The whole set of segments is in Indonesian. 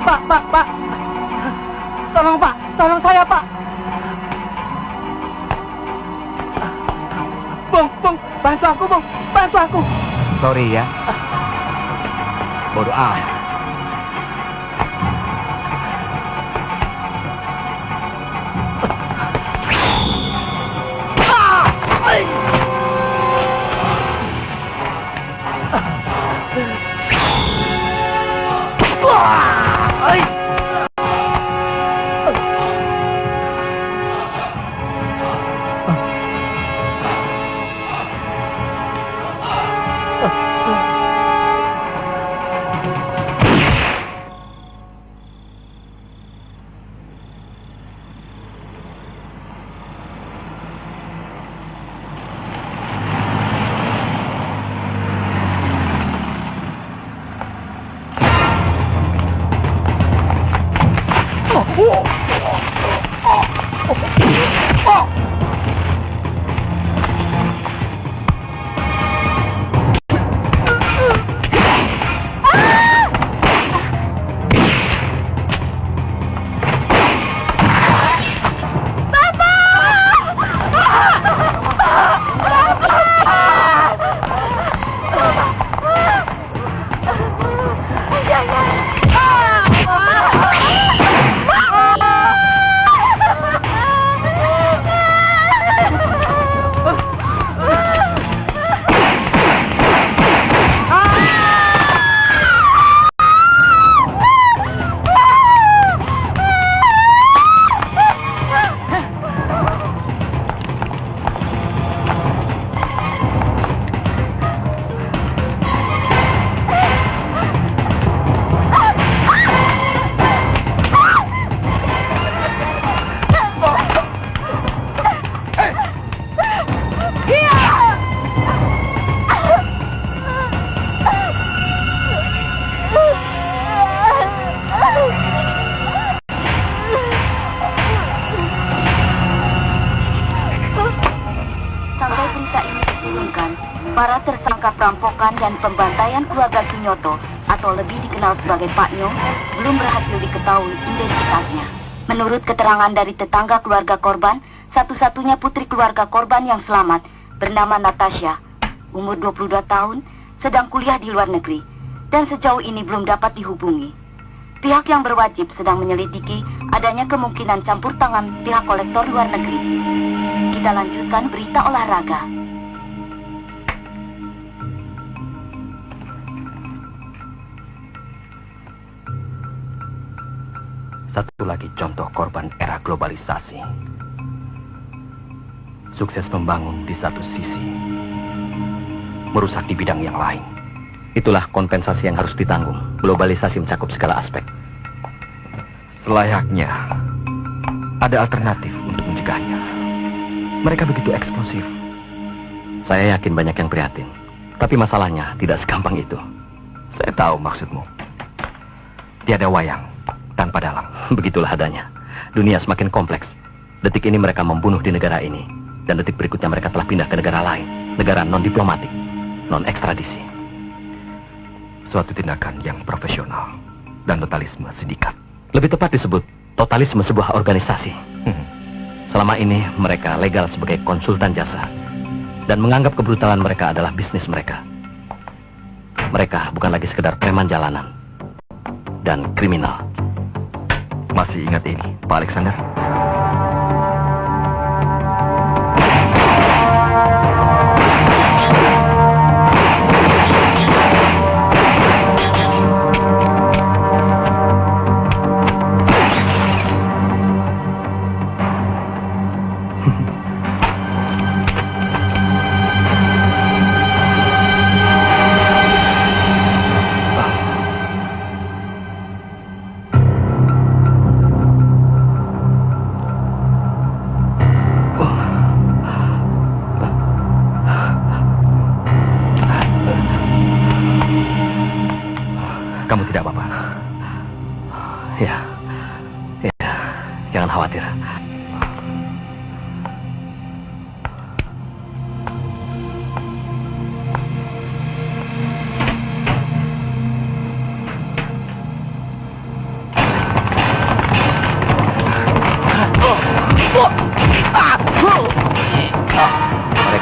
Pak. Tolong, Pak. Tolong saya, Pak. Bung, bantu aku, Bung. Bantu aku. Sorry ya. Bodoh amat. Para tersangka perampokan dan pembantaian keluarga Kinyoto atau lebih dikenal sebagai Pak Nyo belum berhasil diketahui identitasnya. Menurut keterangan dari tetangga keluarga korban, satu-satunya putri keluarga korban yang selamat bernama Natasha, umur 22 tahun, sedang kuliah di luar negeri dan sejauh ini belum dapat dihubungi. Pihak yang berwajib sedang menyelidiki adanya kemungkinan campur tangan pihak kolektor luar negeri. Kita lanjutkan berita olahraga. Satu lagi contoh korban era globalisasi. Sukses membangun di satu sisi, merusak di bidang yang lain. Itulah kompensasi yang harus ditanggung. Globalisasi mencakup segala aspek. Selayaknya ada alternatif untuk mencegahnya. Mereka begitu eksplosif. Saya yakin banyak yang prihatin. Tapi masalahnya tidak segampang itu. Saya tahu maksudmu. Tiada wayang tanpa dalang. Begitulah adanya. Dunia semakin kompleks. Detik ini mereka membunuh di negara ini, dan detik berikutnya mereka telah pindah ke negara lain, negara non-diplomatik, non-ekstradisi. Suatu tindakan yang profesional dan totalisme sindikat. Lebih tepat disebut totalisme sebuah organisasi. Selama ini mereka legal sebagai konsultan jasa dan menganggap kebrutalan mereka adalah bisnis mereka. Mereka bukan lagi sekedar preman jalanan dan kriminal. Masih ingat ini, Pak Alexander? Kamu tidak apa-apa. Ya, jangan khawatir.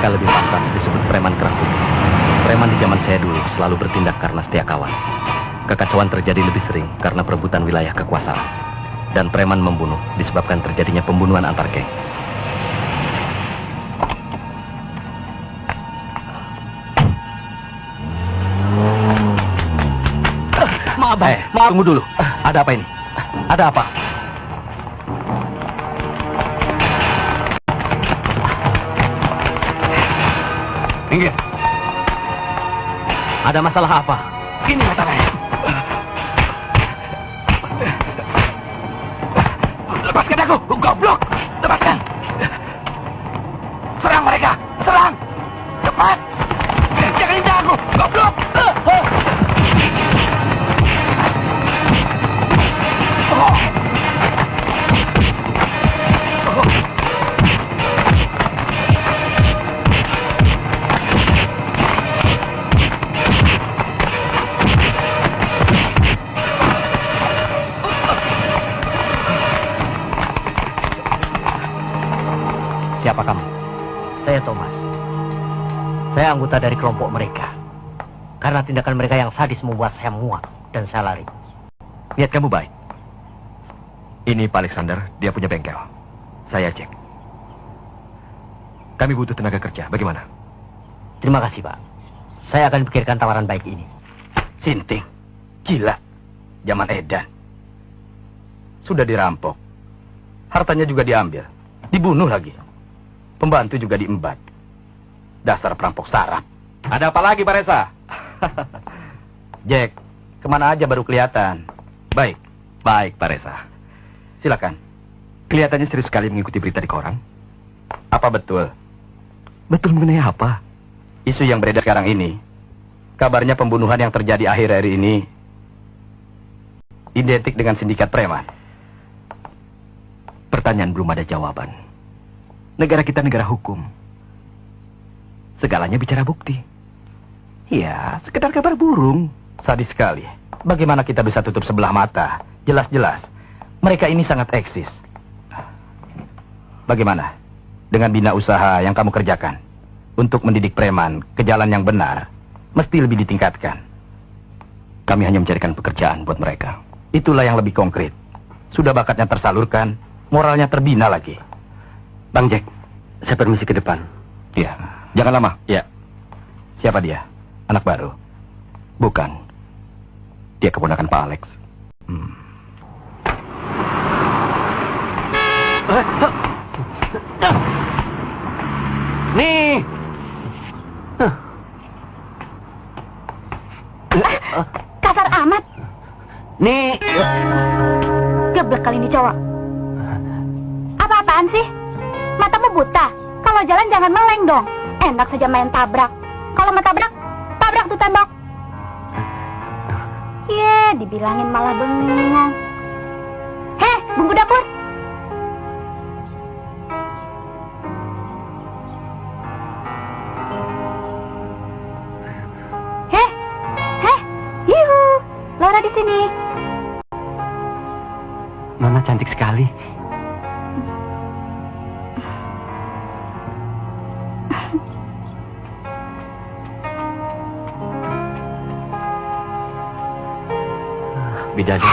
Mereka lebih pantas disebut preman kerah putih. Preman di zaman saya dulu selalu bertindak karena setia kawan. Kekacauan terjadi lebih sering karena perebutan wilayah kekuasaan. Dan preman membunuh disebabkan terjadinya pembunuhan antar geng. Maaf, maaf. Tunggu dulu. Ada apa ini? Ada apa? Minggir. Ada masalah apa? Ini masalahnya. Lepaskan aku, goblok! Lepaskan! Serang mereka! Serang! Cepat! Jangan injak aku, goblok! Siapa kamu? Saya Thomas. Saya anggota dari kelompok mereka. Karena tindakan mereka yang sadis membuat saya muak dan saya lari. Niat kamu baik. Ini Pak Alexander, dia punya bengkel. Saya Jack. Kami butuh tenaga kerja, bagaimana? Terima kasih, Pak. Saya akan pikirkan tawaran baik ini. Sinting, gila. Zaman edan. Sudah dirampok. Hartanya juga diambil. Dibunuh lagi. Pembantu juga diembat. Dasar perampok sarap. Ada apa lagi, Pak Reza? Jack, kemana aja baru kelihatan. Baik, baik, Pak Reza. Silakan. Kelihatannya serius sekali mengikuti berita di koran. Apa betul? Betul mengenai apa? Isu yang beredar sekarang ini. Kabarnya pembunuhan yang terjadi akhir-akhir ini identik dengan sindikat preman. Pertanyaan belum ada jawaban. Negara kita negara hukum. Segalanya bicara bukti. Ya, sekedar kabar burung. Sadis sekali. Bagaimana kita bisa tutup sebelah mata? Jelas-jelas, mereka ini sangat eksis. Bagaimana dengan bina usaha yang kamu kerjakan? Untuk mendidik preman ke jalan yang benar, mesti lebih ditingkatkan. Kami hanya mencarikan pekerjaan buat mereka. Itulah yang lebih konkret. Sudah bakatnya tersalurkan, moralnya terbina lagi. Bang Jack, saya permisi ke depan. Iya, jangan lama. Ya. Siapa dia? Anak baru? Bukan. Dia keponakan Pak Alex. Nih. Kasar amat. Nih. Geblek kali ini cowok. Apa-apaan sih? Matamu buta. Kalau jalan jangan meleng dong. Enak saja main tabrak. Kalau mau tabrak, tabrak tuh tembok. Dibilangin malah bengong. Heh, bumbu dapur. Yuhu, Laura di sini. Nona cantik sekali. Bidadari.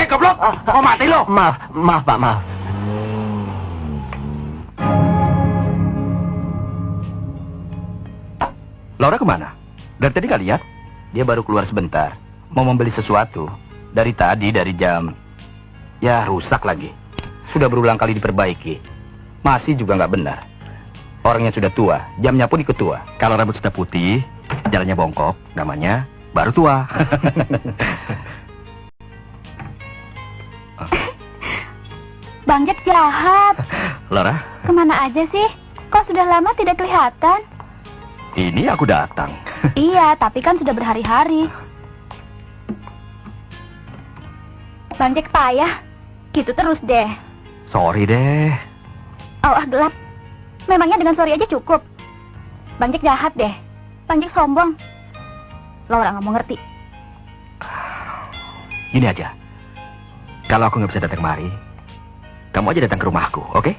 Goblok! Mau mati lo? Maaf, Pak, maaf. Laura kemana? Dari tadi nggak lihat? Dia baru keluar sebentar. Mau membeli sesuatu. Dari tadi, dari jam. Ya, rusak lagi. Sudah berulang kali diperbaiki. Masih juga nggak benar. Orangnya sudah tua, jamnya pun ikut tua. Kalau rambut sudah putih, jalannya bongkok, namanya baru tua. Bang Jack jahat. Laura? Kemana aja sih? Kok sudah lama tidak kelihatan? Ini aku datang. Iya, tapi kan sudah berhari-hari. Bang Jack payah. Gitu terus deh. Sorry deh. Oh, gelap. Memangnya dengan sorry aja cukup? Bang Jack jahat deh. Bang Jack sombong. Laura nggak mau ngerti. Gini aja. Kalau aku nggak bisa datang kemari, kamu aja datang ke rumahku, oke?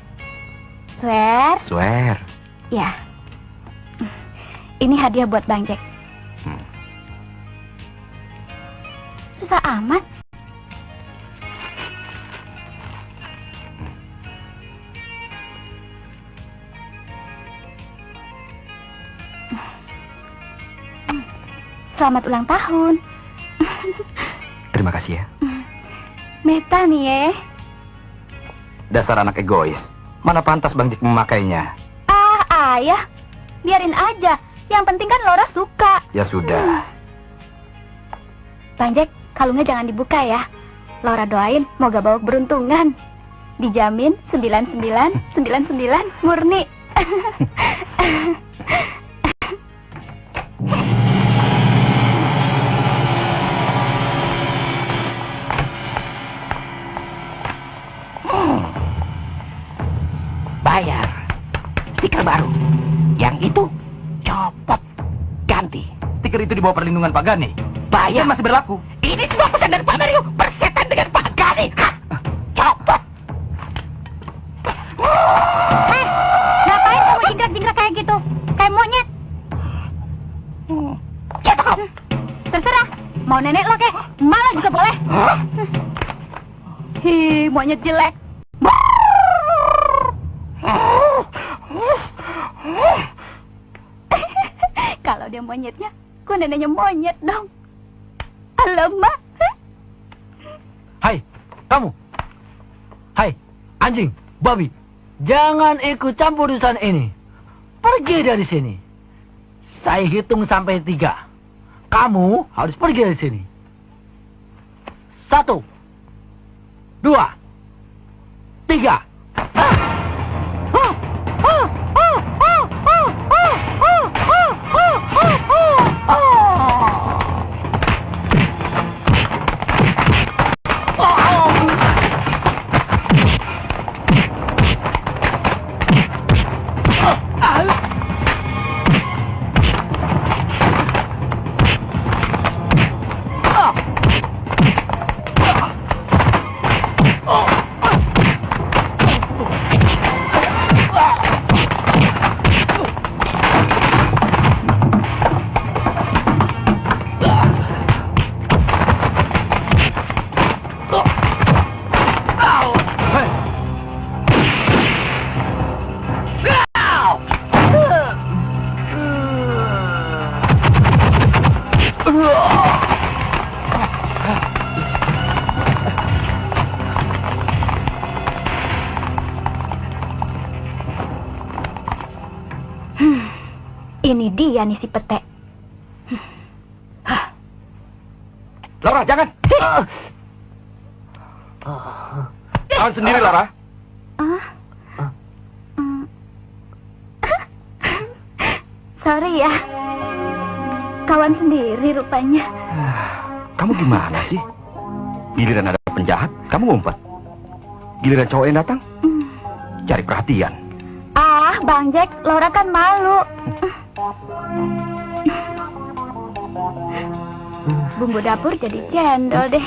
Swear? Swear. Ya. Ini hadiah buat Bang Jack. Susah amat. Selamat ulang tahun. Terima kasih ya. Meta nih ya. Dasar anak egois. Mana pantas Bang Jack memakainya? Ayah. Biarin aja. Yang penting kan Laura suka. Ya sudah. Bang Jack, kalungnya jangan dibuka ya. Laura doain moga bawa keberuntungan. Dijamin 9999 murni. Bayar. Stiker baru. Yang itu copot. Ganti. Stiker itu di bawah perlindungan Pak Gani. Bayar masih berlaku. Ini semua pesan dari Pak Mario. Bersetan dengan Pak Gani. Copot. Ngapain kamu jingkrak-jingkrak kayak gitu? Kayak monyet. Siapa kau? Terserah. Mau nenek lo kek, malah juga boleh. Hi, monyet jelek. Kalau dia monyetnya, ku neneknya monyet dong. Alamak. Hai, kamu. Hai, anjing, babi. Jangan ikut campur urusan ini. Pergi dari sini. Saya hitung sampai 3. Kamu harus pergi dari sini. 1, 2, 3. Ini dia nih si petek. Laura, jangan. Tahan sendiri, Laura. Sorry ya. Kawan sendiri rupanya. Kamu gimana sih? Giliran ada penjahat, kamu ngumpet. Giliran cowok yang datang, cari perhatian. Bang Jack, Laura kan malu. Bumbu dapur jadi cendol deh.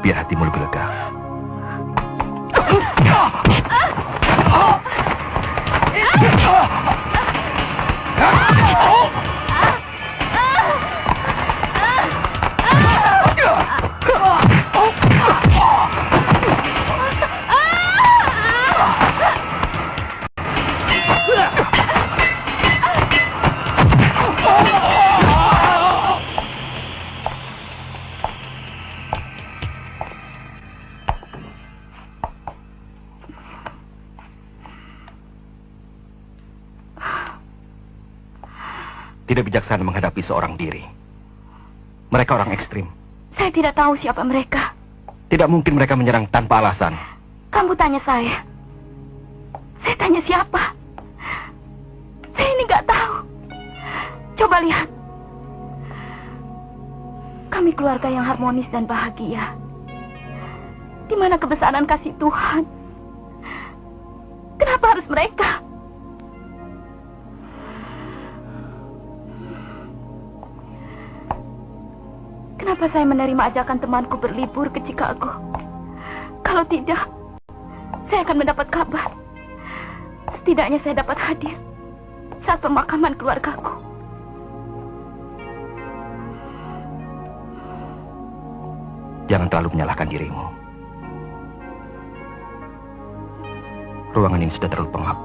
biar hatimu lebih lega. Tidak bijaksana menghadapi seorang diri. Mereka orang ekstrim. Saya tidak tahu siapa mereka. Tidak mungkin mereka menyerang tanpa alasan. Kamu tanya saya. Saya tanya siapa? Saya ini nggak tahu. Coba lihat. Kami keluarga yang harmonis dan bahagia. Di mana kebesaran kasih Tuhan? Kenapa harus mereka? Kenapa saya menerima ajakan temanku berlibur ke Chicago? Kalau tidak, saya akan mendapat kabar. Setidaknya saya dapat hadir saat pemakaman keluargaku. Jangan terlalu menyalahkan dirimu. Ruangan ini sudah terlalu pengap.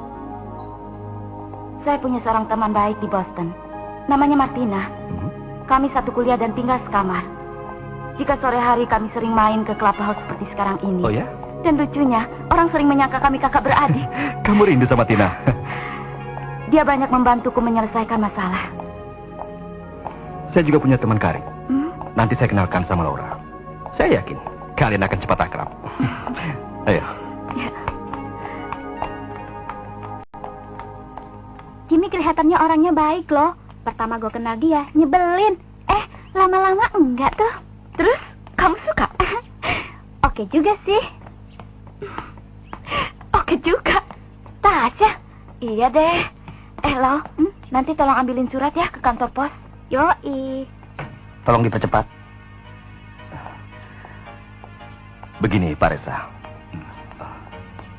Saya punya seorang teman baik di Boston. Namanya Martina. Kami satu kuliah dan tinggal sekamar. Jika sore hari kami sering main ke clubhouse seperti sekarang ini. Oh ya? Dan lucunya, orang sering menyangka kami kakak beradik. Kamu rindu sama Tina? Dia banyak membantuku menyelesaikan masalah. Saya juga punya teman karib. Nanti saya kenalkan sama Laura. Saya yakin kalian akan cepat akrab. Ayo. Ya. Jimmy kelihatannya orangnya baik loh. Pertama gue kenal dia, nyebelin. Lama-lama enggak tuh. Terus, kamu suka? Oke juga sih. Oke juga. Tasya? Iya deh. Lo, nanti tolong ambilin surat ya ke kantor pos. Yoi. Tolong dipercepat. Begini, Pak Reza.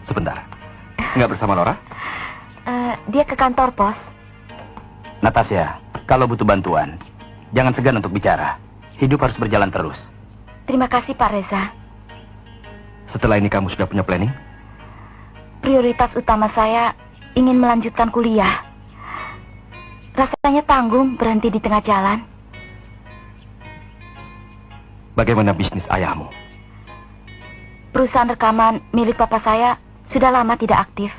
Sebentar. Nggak bersama Laura? Dia ke kantor pos. Natasha, kalau butuh bantuan, jangan segan untuk bicara. Hidup harus berjalan terus. Terima kasih, Pak Reza. Setelah ini kamu sudah punya planning? Prioritas utama saya ingin melanjutkan kuliah. Rasanya tanggung berhenti di tengah jalan. Bagaimana bisnis ayahmu? Perusahaan rekaman milik papa saya sudah lama tidak aktif.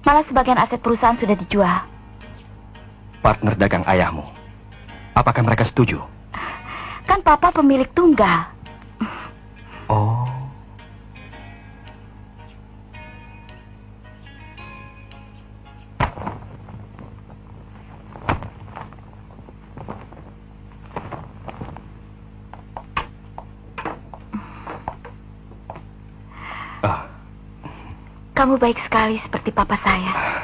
Malah sebagian aset perusahaan sudah dijual. Partner dagang ayahmu, apakah mereka setuju? Kan papa pemilik tunggal. Oh. Kamu baik sekali seperti papa saya.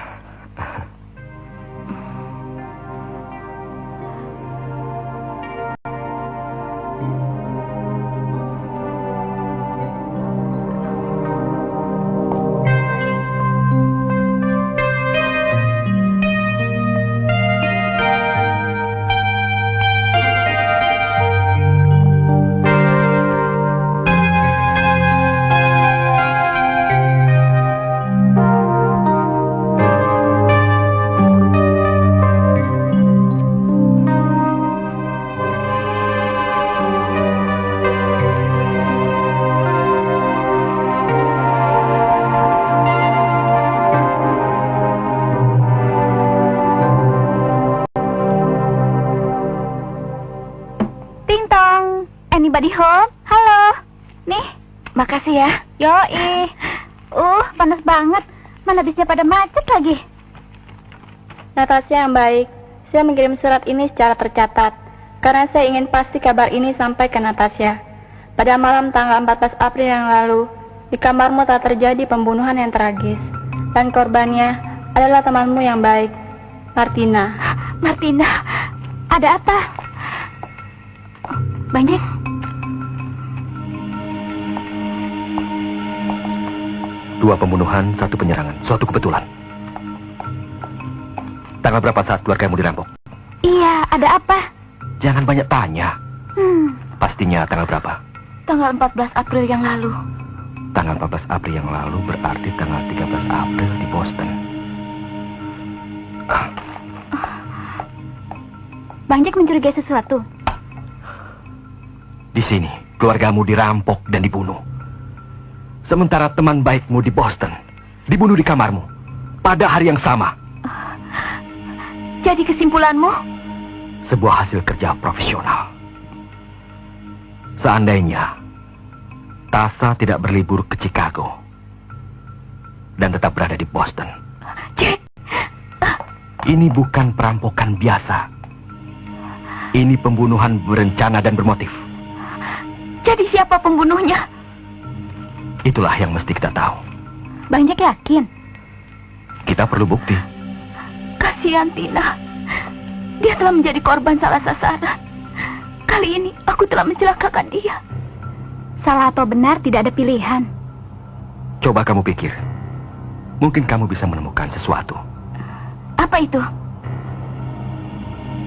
Anybody home? Halo. Nih, makasih ya. Yoi. Panas banget. Mana bisnya pada macet lagi. Natasha yang baik, saya mengirim surat ini secara tercatat karena saya ingin pasti kabar ini sampai ke Natasha. Pada malam tanggal 14 April yang lalu, di kamarmu telah terjadi pembunuhan yang tragis. Dan korbannya adalah temanmu yang baik, Martina. Martina, ada apa? Banyak. 2 pembunuhan, 1 penyerangan. Suatu kebetulan. Tanggal berapa saat keluargamu dirampok? Iya, ada apa? Jangan banyak tanya. Pastinya tanggal berapa? Tanggal 14 April yang lalu. Tanggal 14 April yang lalu berarti tanggal 13 April di Boston. Bang Jack mencurigai sesuatu. Di sini, keluargamu dirampok dan dibunuh. Sementara teman baikmu di Boston dibunuh di kamarmu pada hari yang sama. Jadi kesimpulanmu? Sebuah hasil kerja profesional. Seandainya Tasha tidak berlibur ke Chicago dan tetap berada di Boston, ini bukan perampokan biasa. Ini pembunuhan berencana dan bermotif. Jadi siapa pembunuhnya? Itulah yang mesti kita tahu. Bang Jack yakin? Kita perlu bukti. Kasihan Tina. Dia telah menjadi korban salah sasaran. Kali ini aku telah mencelakakan dia. Salah atau benar tidak ada pilihan. Coba kamu pikir. Mungkin kamu bisa menemukan sesuatu. Apa itu?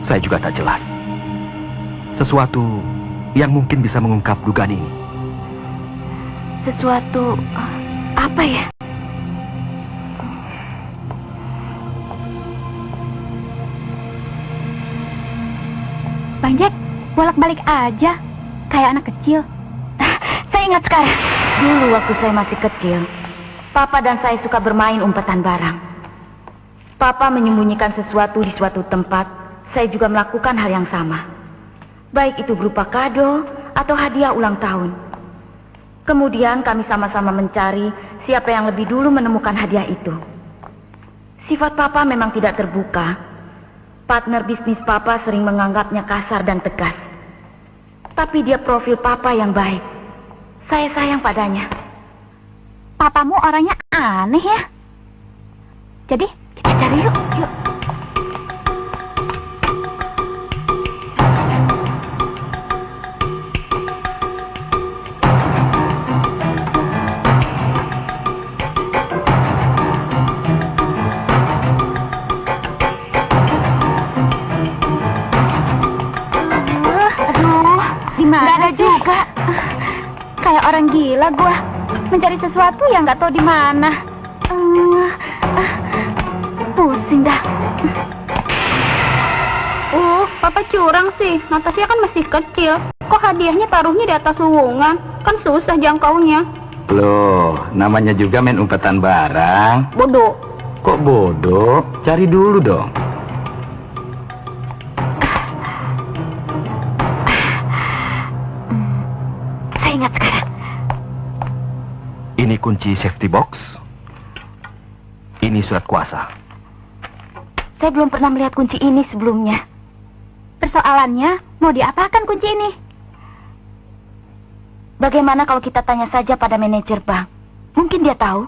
Saya juga tak jelas. Sesuatu yang mungkin bisa mengungkap dugaan ini. Sesuatu apa ya? Bang Jack, bolak-balik aja. Kayak anak kecil. Saya ingat sekarang. Dulu waktu saya masih kecil, Papa dan saya suka bermain umpatan barang. Papa menyembunyikan sesuatu di suatu tempat. Saya juga melakukan hal yang sama. Baik itu berupa kado atau hadiah ulang tahun. Kemudian kami sama-sama mencari siapa yang lebih dulu menemukan hadiah itu. Sifat Papa memang tidak terbuka. Partner bisnis Papa sering menganggapnya kasar dan tegas. Tapi dia profil Papa yang baik. Saya sayang padanya. Papamu orangnya aneh ya. Jadi kita cari yuk. Kayak orang gila gua mencari sesuatu yang nggak tahu di mana. Pusing dah. Papa curang sih. Natasha kan masih kecil. Kok hadiahnya taruhnya di atas lowongan? Kan susah jangkaunya. Loh, namanya juga main umpatan barang. Bodoh. Kok bodoh? Cari dulu dong. Saya ingat sekarang. Ini kunci safety box. Ini surat kuasa. Saya belum pernah melihat kunci ini sebelumnya. Persoalannya, mau diapakan kunci ini? Bagaimana kalau kita tanya saja pada manajer bank? Mungkin dia tahu.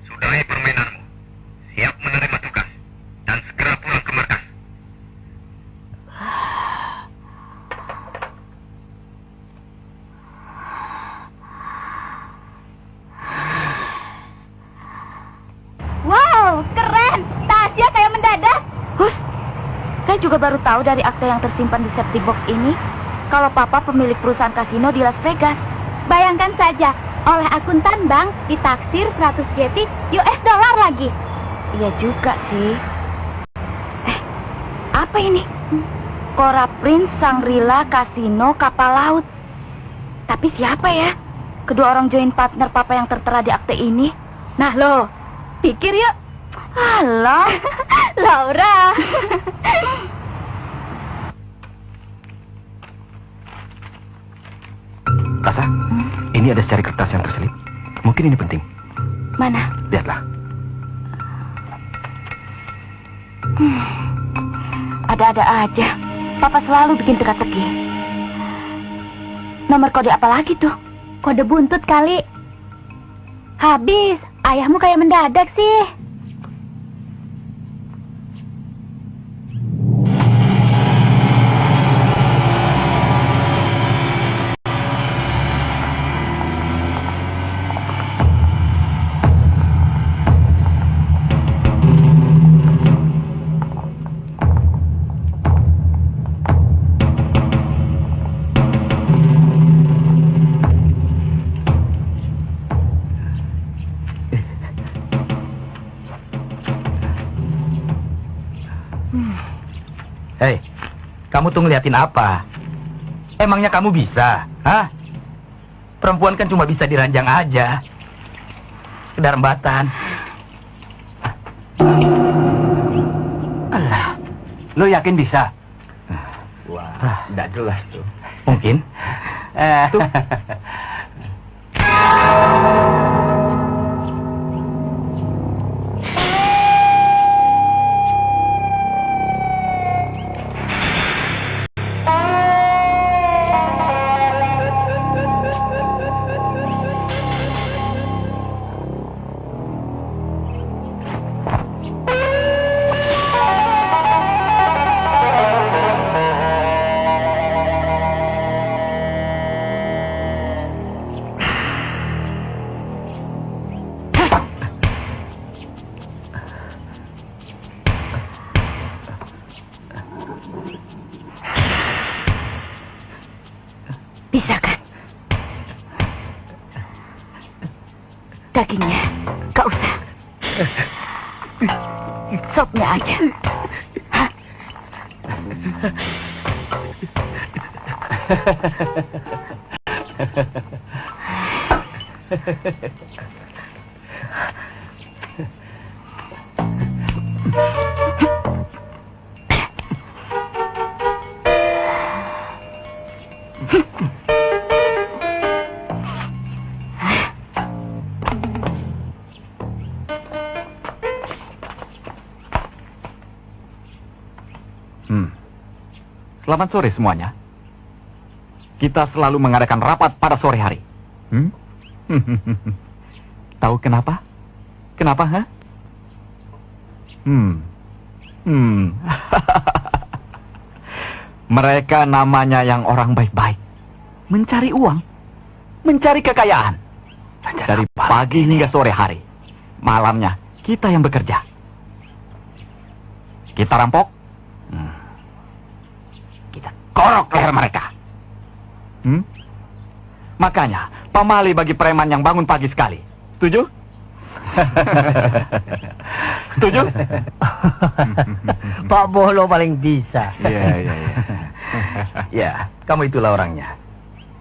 Sudahi permainanmu. Siap menerima tugas. Dan segera pulang ke markas. Wow, keren. Tasya kayak mendadak. Hus, saya juga baru tahu dari akta yang tersimpan di safety box ini kalau Papa pemilik perusahaan kasino di Las Vegas. Bayangkan saja, oleh akuntan bank ditaksir 100 JT US dollar lagi. Iya juga sih. Apa ini? Cora Prince Shangri-La Kasino Kapal Laut. Tapi siapa ya kedua orang joint partner Papa yang tertera di akte ini? Nah lo, pikir yuk. Halo, Laura. Tasa, ini ada secari kertas yang terselip. Mungkin ini penting. Mana? Lihatlah. Ada-ada aja. Papa selalu bikin teka-teki. Nomor kode apa lagi tuh? Kode buntut kali. Habis, ayahmu kayak mendadak sih. Hei, kamu tuh ngeliatin apa? Emangnya kamu bisa? Hah? Perempuan kan cuma bisa diranjang aja. Sekedar rembatan. Alah, lo yakin bisa? Wah, nggak jelas tuh. Mungkin. Tuh. Bisa kan? Dagingnya, gak usah. Sopnya aja. Hah? Selamat sore semuanya. Kita selalu mengadakan rapat pada sore hari. Tahu kenapa? Kenapa, ha? Mereka namanya yang orang baik-baik. Mencari uang. Mencari kekayaan. Dari pagi hingga sore hari. Malamnya, kita yang bekerja. Kita rampok. Kita korok leher mereka. Makanya, pamali bagi preman yang bangun pagi sekali. Setuju? Setuju? Pak Bolo paling bisa. Iya. Ya, kamu itulah orangnya.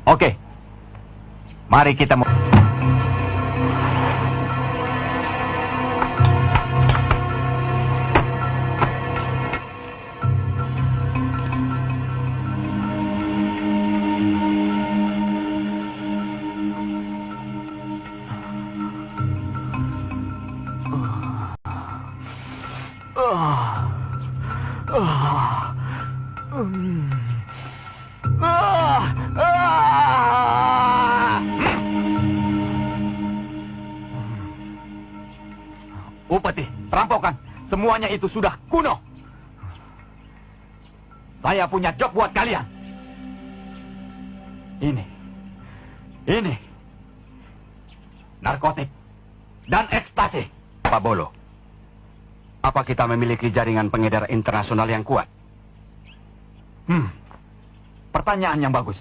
Oke. Mari kita upeti, perampokan, semuanya itu sudah kuno. Saya punya job buat kalian. Ini narkotik dan ekstasi. Pak Bolo, apa kita memiliki jaringan pengedar internasional yang kuat? Pertanyaan yang bagus.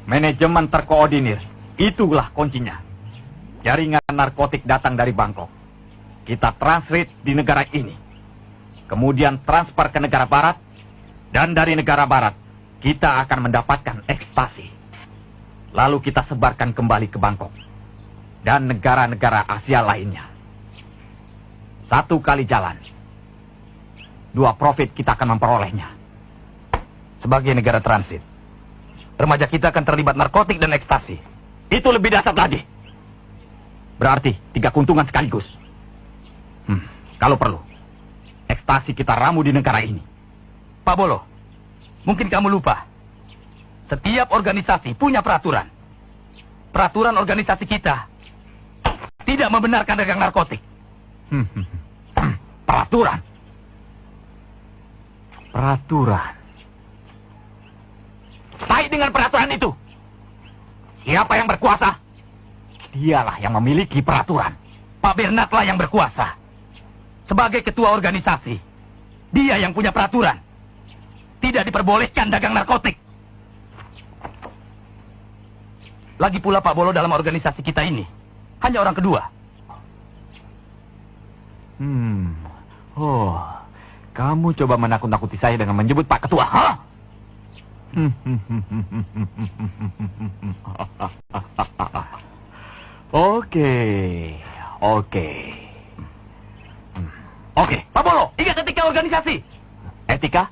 Manajemen terkoordinir, itulah kuncinya. Jaringan narkotik datang dari Bangkok. Kita transit di negara ini. Kemudian transfer ke negara barat. Dan dari negara barat, kita akan mendapatkan ekstasi. Lalu kita sebarkan kembali ke Bangkok. Dan negara-negara Asia lainnya. Satu kali jalan, 2 profit kita akan memperolehnya. Sebagai negara transit, remaja kita akan terlibat narkotik dan ekstasi. Itu lebih dahsyat lagi. Berarti 3 keuntungan sekaligus. Kalau perlu, ekstasi kita ramu di negara ini. Pak Bolo, mungkin kamu lupa. Setiap organisasi punya peraturan. Peraturan organisasi kita tidak membenarkan dagang narkotik. Peraturan. Baik dengan peraturan itu. Siapa yang berkuasa? Dialah yang memiliki peraturan. Pak Bernard lah yang berkuasa. Sebagai ketua organisasi, dia yang punya peraturan. Tidak diperbolehkan dagang narkotik. Lagi pula Pak Bolo dalam organisasi kita ini hanya orang kedua. Oh, kamu coba menakut-nakuti saya dengan menyebut Pak Ketua, ha? Oke, Pak Bolo, ingat etika organisasi. Etika?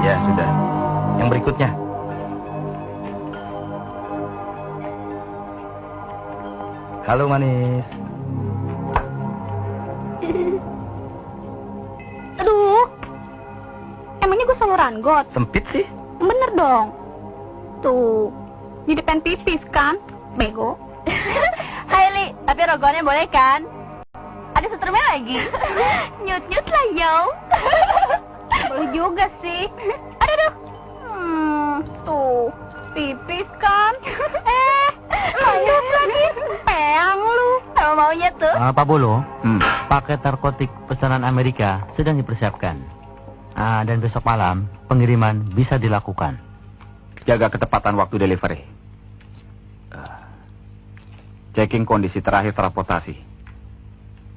Ya sudah. Yang berikutnya. Halo manis. Aduh, emangnya gue saluran got? Sempit sih. Bener dong. Tuh, di depan pipis kan, bego. Hai Li, tapi rogonya boleh kan? Ada setrumnya lagi. Nyut-nyut lah, yo. Boleh juga sih. Aduh. Tuh, pipis kan? Nyut lagi. Peang lu. Sama maunya tuh. Pak Bolo, paket narkotik pesanan Amerika sedang dipersiapkan. Dan besok malam pengiriman bisa dilakukan. Jaga ketepatan waktu delivery. Checking kondisi terakhir transportasi.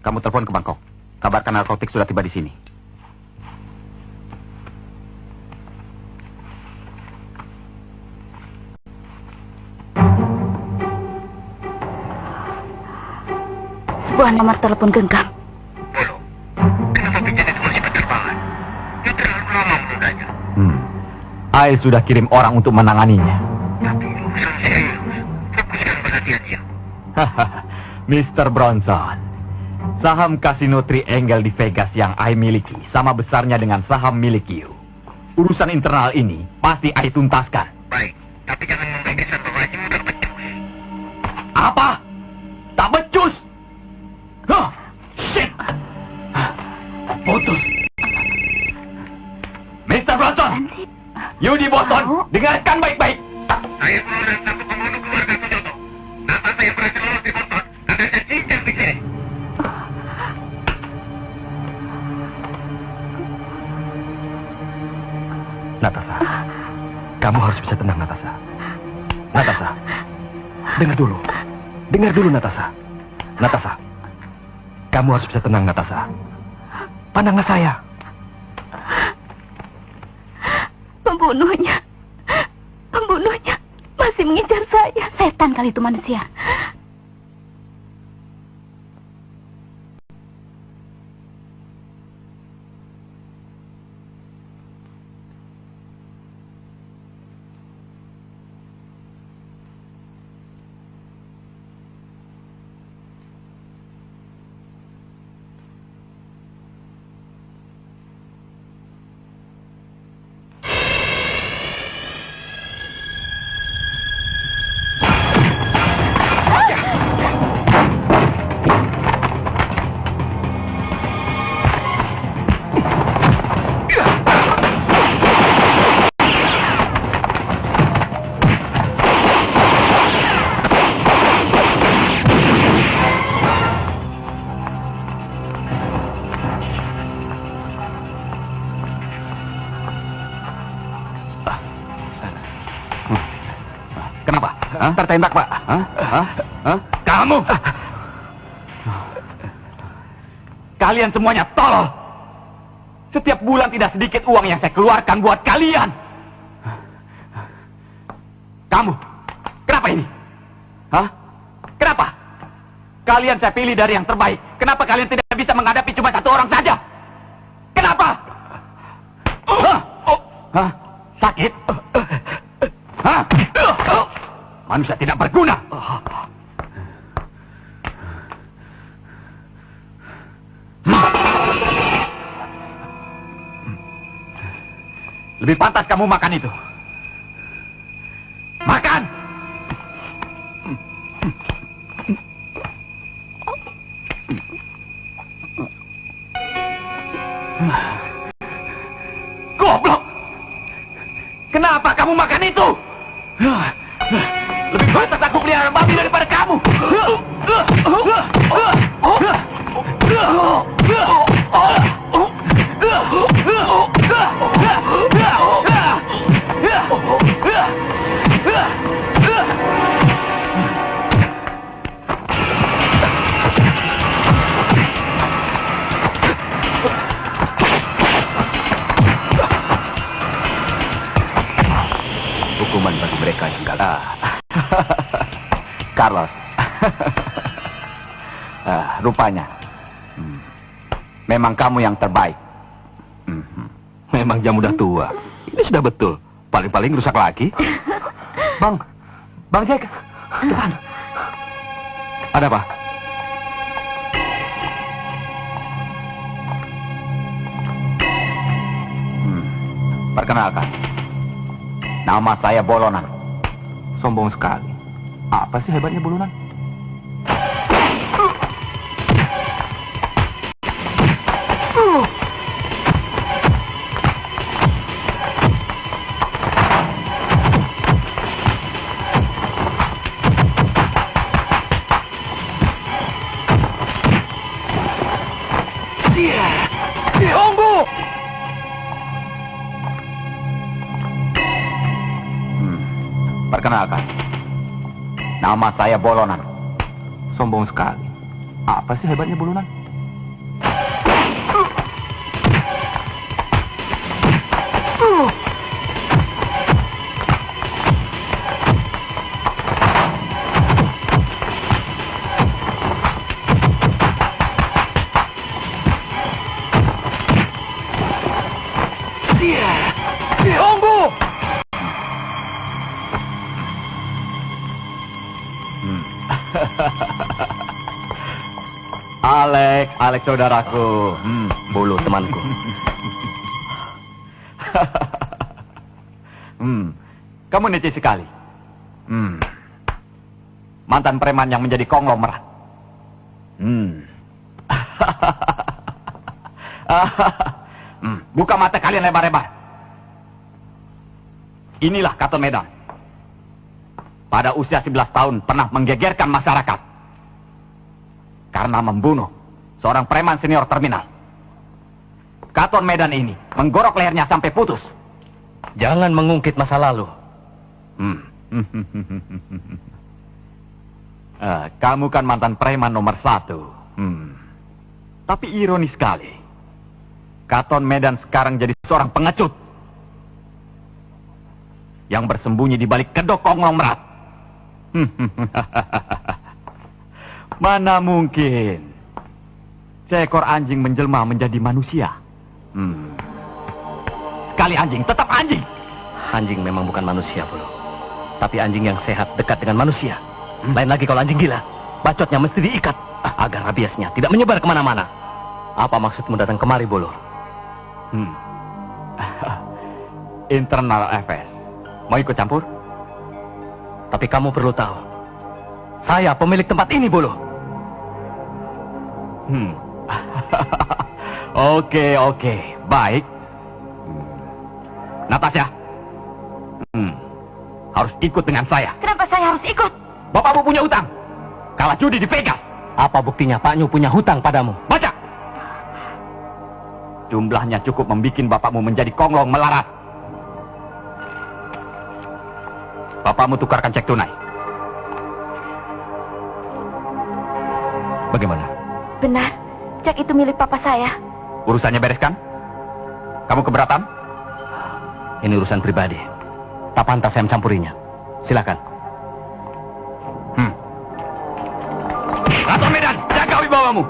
Kamu telepon ke Bangkok. Kabarkan narkotik sudah tiba di sini. Sebuah nomor telepon genggam. Bolo, kenapa bicara itu masih penerbangan? Dia terlalu lama menundanya. Ai sudah kirim orang untuk menanganinya. Tapi urusan serius. Fokuskan perhatiannya. Mr. Bronson, saham kasino Triangle di Vegas yang I miliki sama besarnya dengan saham milik you. Urusan internal ini pasti I tuntaskan. Baik, tapi jangan membedakan bahwa ini mudah becus. Apa? Tak becus? Huh, shit! Putus. Mr. Bronson, you di Boston, dengarkan baik-baik. Saya mau datang ke pembunuh keluarga Kudodo. Nama saya berhasil lolos di Boston. Anda saya cincang di sini. Natasha, Kamu harus bisa tenang, Natasha. Natasha, dengar dulu. Dengar dulu, Natasha. Natasha, kamu harus bisa tenang, Natasha. Pandanglah saya. Pembunuhnya masih mengejar saya. Setan kali itu manusia. Tertembak, Pak. Kamu! Kalian semuanya tolol! Setiap bulan tidak sedikit uang yang saya keluarkan buat kalian. Kamu, kenapa ini? Kenapa? Kalian saya pilih dari yang terbaik. Kenapa kalian tidak bisa menghadapi cuma satu orang saja? Kenapa? Sakit? Manusia tidak berguna. Lebih pantas kamu makan itu. Makan! Goblok! Kenapa kamu makan itu? Lebih pantas aku pelihara babi daripada kamu. Hukuman bagi mereka yang gagal. Carlos. Rupanya memang kamu yang terbaik. Memang jam udah tua. Ini sudah betul. Paling-paling rusak lagi. Bang Jack, depan. Ada apa? Perkenalkan, nama saya Bolonan. Sombong sekali. Apa sih hebatnya Bolonan? Perkenalkan, nama saya Bolonan. Sombong sekali. Apa sih hebatnya Bolonan? Alex saudaraku. Bulu temanku. Kamu necis sekali. Mantan preman yang menjadi konglomerat. Buka mata kalian lebar-lebar. Inilah Katon Medan. Pada usia 11 tahun pernah menggegerkan masyarakat karena membunuh seorang preman senior terminal. Katon Medan ini menggorok lehernya sampai putus. Jangan mengungkit masa lalu. Kamu kan mantan preman nomor 1. Tapi ironis sekali. Katon Medan sekarang jadi seorang pengecut. Yang bersembunyi di balik kedok konglomerat. Mana mungkin seekor anjing menjelma menjadi manusia. Sekali anjing, tetap anjing. Anjing memang bukan manusia, Bolo. Tapi anjing yang sehat dekat dengan manusia. Lain lagi kalau anjing gila. Bacotnya mesti diikat agar rabiesnya tidak menyebar kemana-mana. Apa maksudmu datang kemari, Bolo? Internal affairs. Mau ikut campur? Tapi kamu perlu tahu, saya pemilik tempat ini, Bolo. Oke, baik. Natasha, harus ikut dengan saya. Kenapa saya harus ikut? Bapakmu punya utang. Kalah judi di Vegas. Apa buktinya Pak Nyu punya hutang padamu? Baca. Jumlahnya cukup membuat bapakmu menjadi konglong melarat. Bapakmu tukarkan cek tunai. Bagaimana? Benar, cek itu milik papa saya. Urusannya bereskan? Kamu keberatan? Ini urusan pribadi. Tak pantas saya mencampurinya. Silakan. Katon Medan, jaga wibawamu.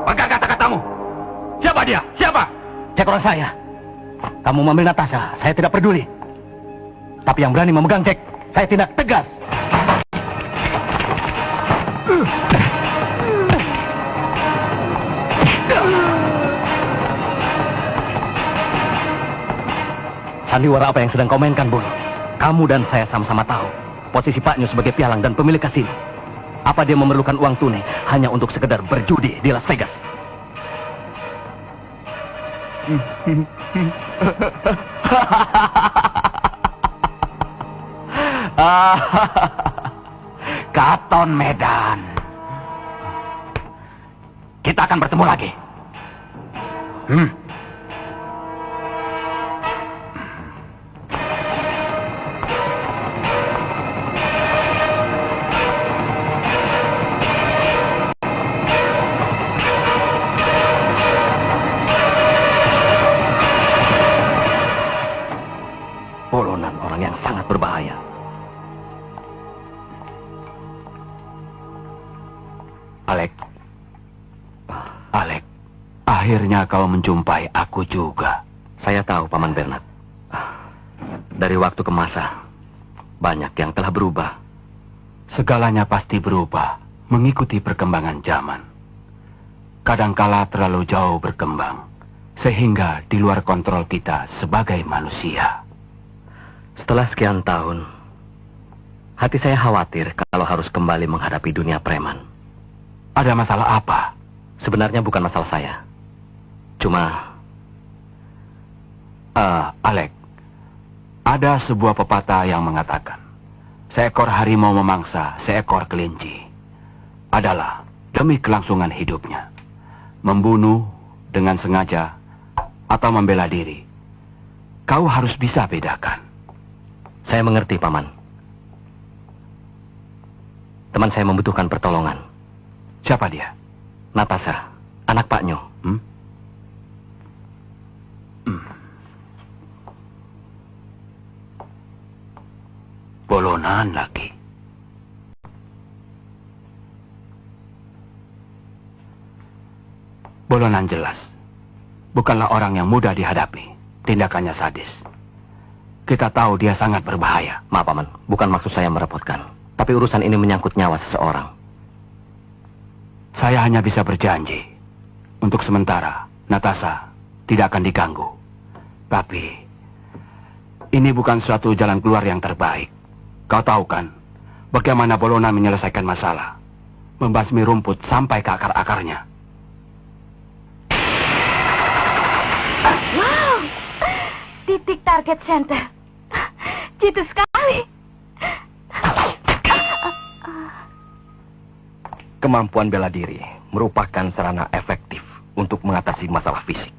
Pegang kata-katamu. Siapa dia? Siapa? Cek orang saya. Kamu mengambil Natasha, saya tidak peduli. Tapi yang berani memegang cek, saya tindak tegas. Sandiwara apa yang sedang kau mainkan, Bolo? Kamu dan saya sama-sama tahu posisi Pak Nyu sebagai pialang dan pemilik kasino. Apa dia memerlukan uang tunai hanya untuk sekedar berjudi di Las Vegas? Katon Medan. Kita akan bertemu lagi. Bolonan orang yang sangat berbahaya. Alek, akhirnya kau menjumpai aku juga. Saya tahu, Paman Bernard. Dari waktu ke masa, banyak yang telah berubah. Segalanya pasti berubah, mengikuti perkembangan zaman. Kadangkala terlalu jauh berkembang, sehingga di luar kontrol kita sebagai manusia. Setelah sekian tahun, hati saya khawatir kalau harus kembali menghadapi dunia preman. Ada masalah apa? Sebenarnya bukan masalah saya. Cuma... Alek, ada sebuah pepatah yang mengatakan, seekor harimau memangsa seekor kelinci adalah demi kelangsungan hidupnya. Membunuh dengan sengaja atau membela diri. Kau harus bisa bedakan. Saya mengerti, Paman. Teman saya membutuhkan pertolongan. Siapa dia? Natasha, anak Pak Nyu. Bolonan lagi. Bolonan jelas. Bukanlah orang yang mudah dihadapi. Tindakannya sadis. Kita tahu dia sangat berbahaya. Maaf, Paman. Bukan maksud saya merepotkan. Tapi urusan ini menyangkut nyawa seseorang. Saya hanya bisa berjanji. Untuk sementara, Natasha tidak akan diganggu. Tapi, ini bukan suatu jalan keluar yang terbaik. Kau tahu kan, bagaimana Bolonan menyelesaikan masalah. Membasmi rumput sampai ke akar-akarnya. Wow, titik target center. Jitu sekali. Kemampuan bela diri merupakan sarana efektif untuk mengatasi masalah fisik.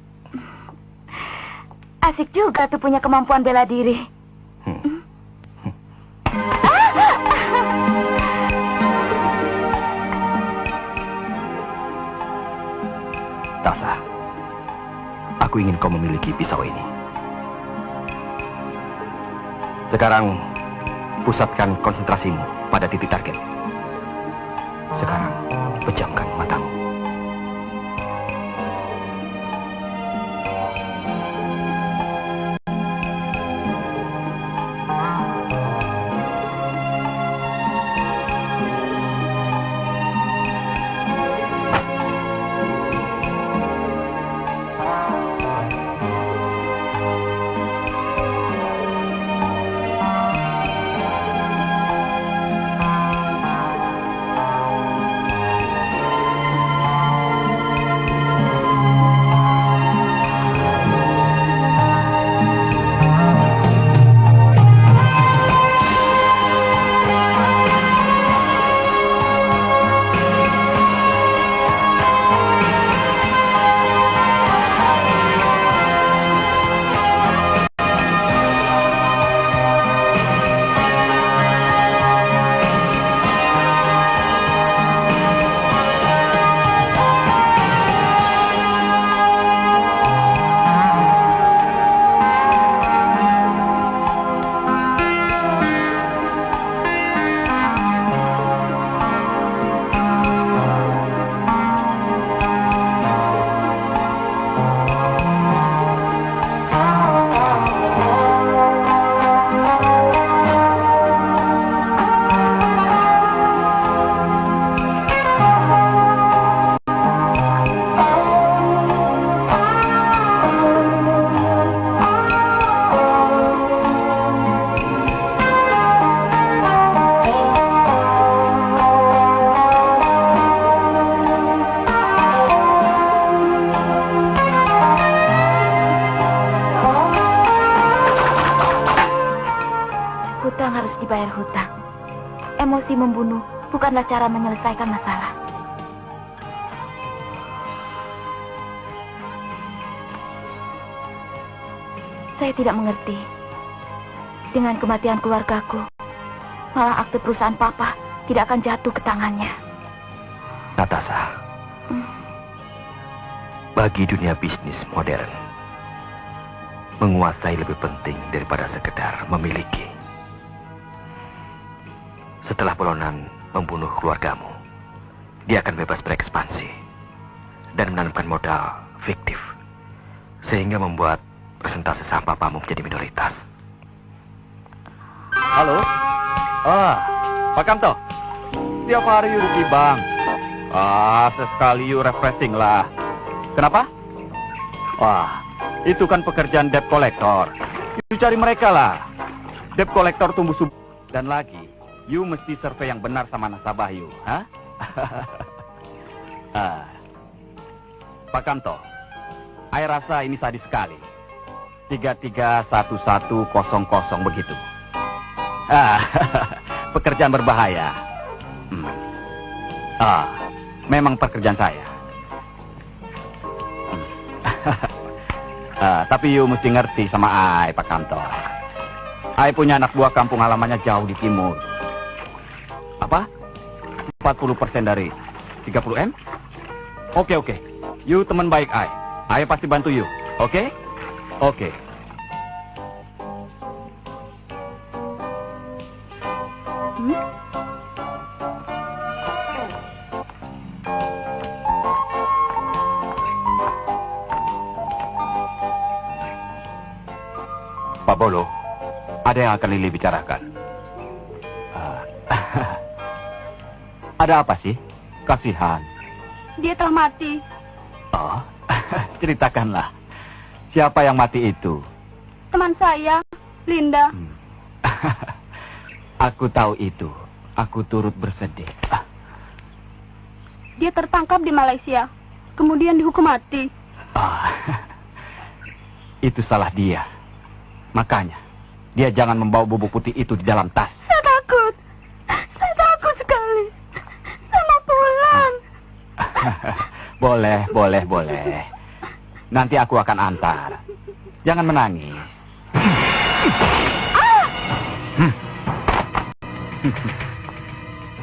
Asik juga tuh punya kemampuan bela diri. Tasa, aku ingin kau memiliki pisau ini. Sekarang, pusatkan konsentrasimu pada titik target. Sekarang, pejamkan matamu. Hutang harus dibayar hutang. Emosi membunuh bukanlah cara menyelesaikan masalah. Saya tidak mengerti. Dengan kematian keluargaku, malah akte perusahaan Papa tidak akan jatuh ke tangannya. Natasha, bagi dunia bisnis modern, menguasai lebih penting daripada sekedar memiliki. Setelah Bulonan membunuh keluargamu, dia akan bebas berekspansi dan menanamkan modal fiktif, sehingga membuat persentase saham papamu menjadi minoritas. Halo? Pak Kamto. Tiap hari you rugi bang. Sesekali you refreshing lah. Kenapa? Wah, itu kan pekerjaan debt collector. You cari mereka lah. Debt collector tumbuh subur. Dan lagi, you mesti survei yang benar sama nasabah you, ha? Pak Kamto, saya rasa ini sadis sekali. 331100 begitu. Pekerjaan berbahaya. Memang pekerjaan saya. Tapi you mesti ngerti sama I, Pak Kamto. I punya anak buah kampung halamannya jauh di timur. Apa? 40% dari 30M? Oke. You teman baik I. I pasti bantu you. Oke? Oke. Pak Bolo, ada yang akan Lili bicarakan. Ada apa sih? Kasihan. Dia telah mati. Oh, ceritakanlah. Siapa yang mati itu? Teman saya, Linda. Aku tahu itu. Aku turut bersedih. Dia tertangkap di Malaysia, kemudian dihukum mati. Itu salah dia. Makanya, dia jangan membawa bubuk putih itu di dalam tas. Saya takut sekali. Saya mau pulang. Boleh. Nanti aku akan antar. Jangan menangis.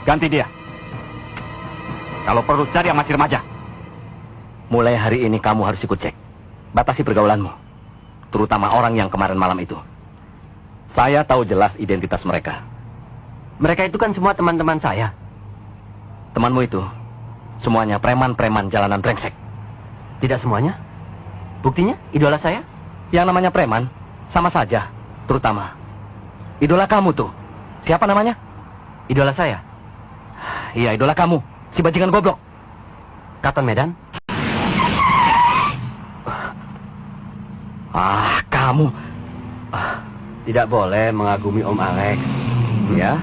Ganti dia. Kalau perlu cari yang masih remaja. Mulai hari ini kamu harus ikut cek. Batasi pergaulanmu. Terutama orang yang kemarin malam itu. Saya tahu jelas identitas mereka. Mereka itu kan semua teman-teman saya. Temanmu itu, semuanya preman-preman jalanan brengsek. Tidak semuanya. Buktinya, idola saya. Yang namanya preman, sama saja. Terutama, idola kamu tuh. Siapa namanya? Idola saya. Iya, idola kamu. Si bajingan goblok. Katon Medan. Kamu. Tidak boleh mengagumi Om Alex. Ya,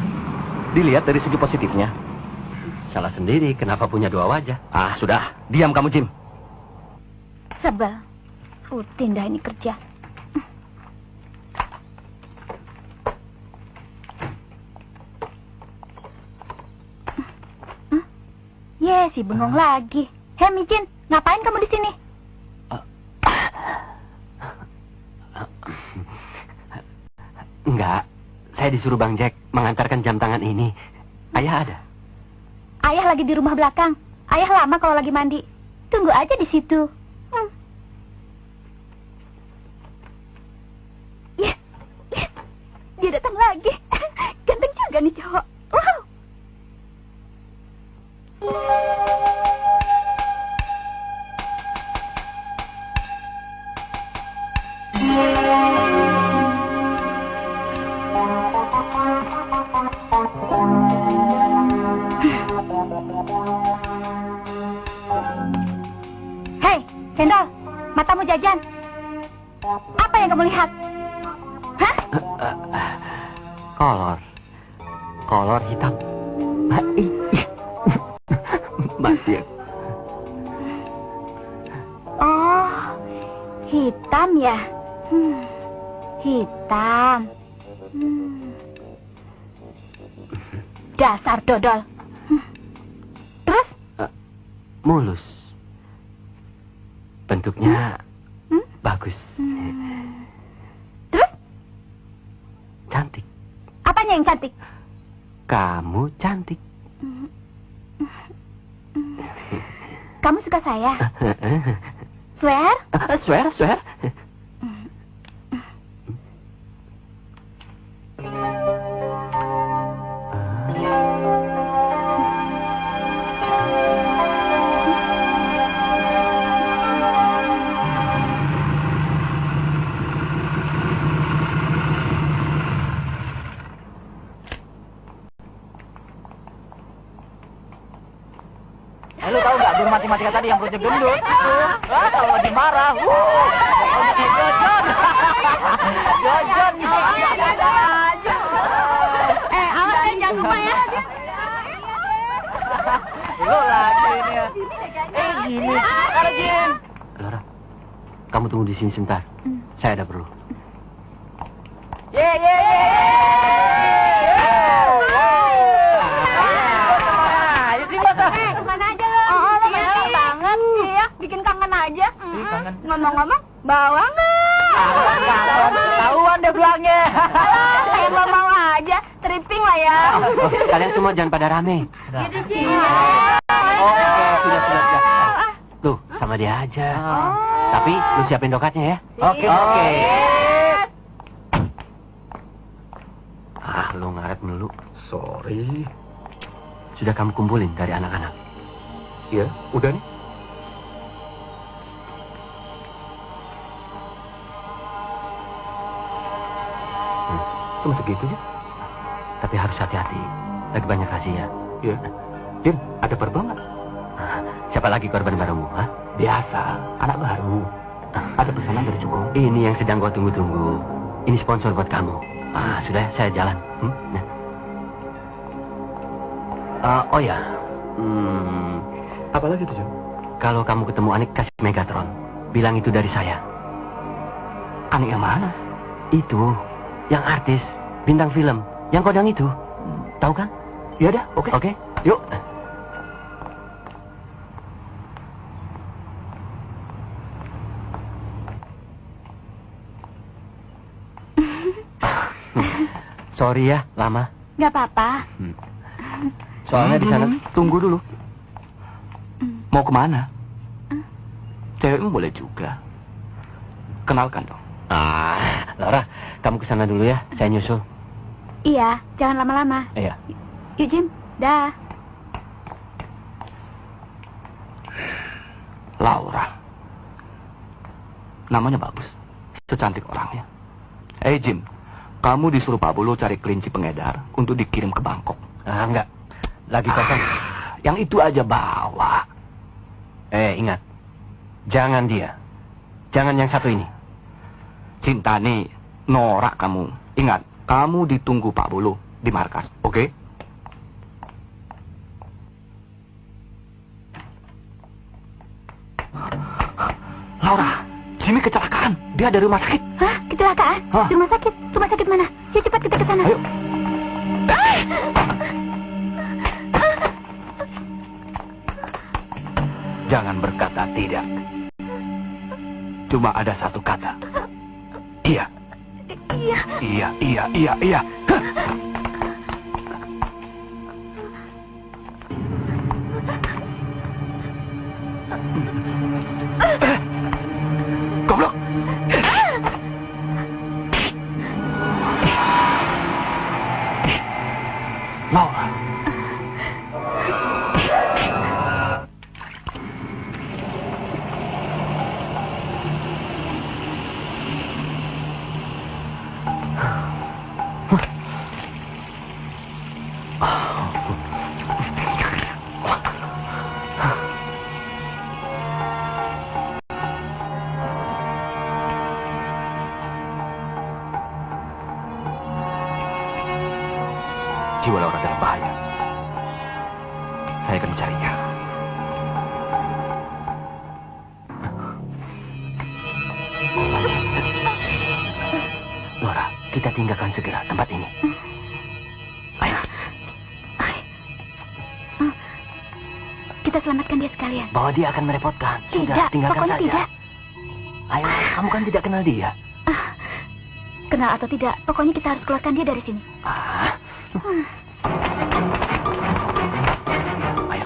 dilihat dari segi positifnya. Salah sendiri, kenapa punya dua wajah? Sudah. Diam kamu, Jim. Sebel. Rutin dah ini kerja. Si bengong lagi. Hei, Micin, ngapain kamu di sini? Enggak, saya disuruh Bang Jack mengantarkan jam tangan ini. Ayah ada? Ayah lagi di rumah belakang. Ayah lama kalau lagi mandi. Tunggu aja di situ. Dia datang lagi. Ganteng juga nih cowok. Wow. Hei, Cendol, matamu jajan. Apa yang kamu lihat? Hah? Kolor hitam. Masih. Oh, hitam ya? Hitam. Dasar dodol. Terus? Mulus. Bentuknya bagus. Terus? Cantik. Apanya yang cantik? Kamu cantik. Kamu suka saya? Swear? Swear. Lu tahu nggak guru matematika tadi yang perutnya gendut itu? Kalau lagi marah, Jojon. Awas ya, jangan lupa ya. Lu lagi ini ya. Gini. Ada Jin. Laura, kamu tunggu di sini sebentar. Saya ada perlu. Kemana aja lo? Lo banyak banget. Iya, bikin kangen aja. Ngomong-ngomong, bawa nggak? Ketahuan deh belangnya. Saya mau aja, tripping lah ya. Kalian semua jangan pada rame. Gitu sih. Sudah. Tuh, sama dia aja. Tapi lu siapin dokatnya ya. Oke. Lu ngaret melulu. Sorry. Sudah kamu kumpulin dari anak-anak? Iya, udah nih. Cuma segitu ya. Tapi harus hati-hati. Lagi banyak rahasia. Iya. Dim, ada korban nggak? Siapa lagi korban barumu? Biasa, anak baru. Ada pesanan dari Cukup. Ini yang sedang gua tunggu-tunggu. Ini sponsor buat kamu. Sudah, saya jalan. Oh ya. Apa lagi tuh, Jun? Kalau kamu ketemu Anik, kasih Megatron. Bilang itu dari saya. Anik yang mana? Itu, yang artis, bintang film, yang kodang itu. Tahu kan? Iya dah, oke. Yuk. Sorry ya, lama. Nggak apa-apa. Soalnya di sana tunggu dulu. Mau kemana? Cewekmu boleh juga. Kenalkan dong. Laura, kamu kesana dulu ya. Saya nyusul. Iya, jangan lama-lama. Iya. Yuk, Jim. Dah. Laura. Namanya bagus. Secantik orangnya. Jim. Kamu disuruh Pak Bolo cari kelinci pengedar untuk dikirim ke Bangkok. Enggak. Lagi kosong. Yang itu aja bawa. Ingat. Jangan dia. Jangan yang satu ini. Cinta nih, norak kamu. Ingat, kamu ditunggu Pak Bolo di markas, oke? Laura, Jimmy kecelakaan. Dia dari rumah sakit. Hah? Kecelakaan? Hah? Di rumah sakit? Rumah sakit mana? Yuk cepat kita ke sana. Ayo. Jangan berkata tidak. Cuma ada satu kata. Iya. Iya. Iya, iya, iya, iya. Hah. Goblok. Laura. Jiwa Laura dalam bahaya. Saya akan mencarinya. Laura, kita tinggalkan segera tempat ini. Ayo. Kita selamatkan dia sekalian. Bahwa dia akan merepotkan. Sudah, Tidak, tinggalkan pokoknya saja. tidak. Ayo, kamu kan tidak kenal dia. Kenal atau tidak, pokoknya kita harus keluarkan dia dari sini. Ayo.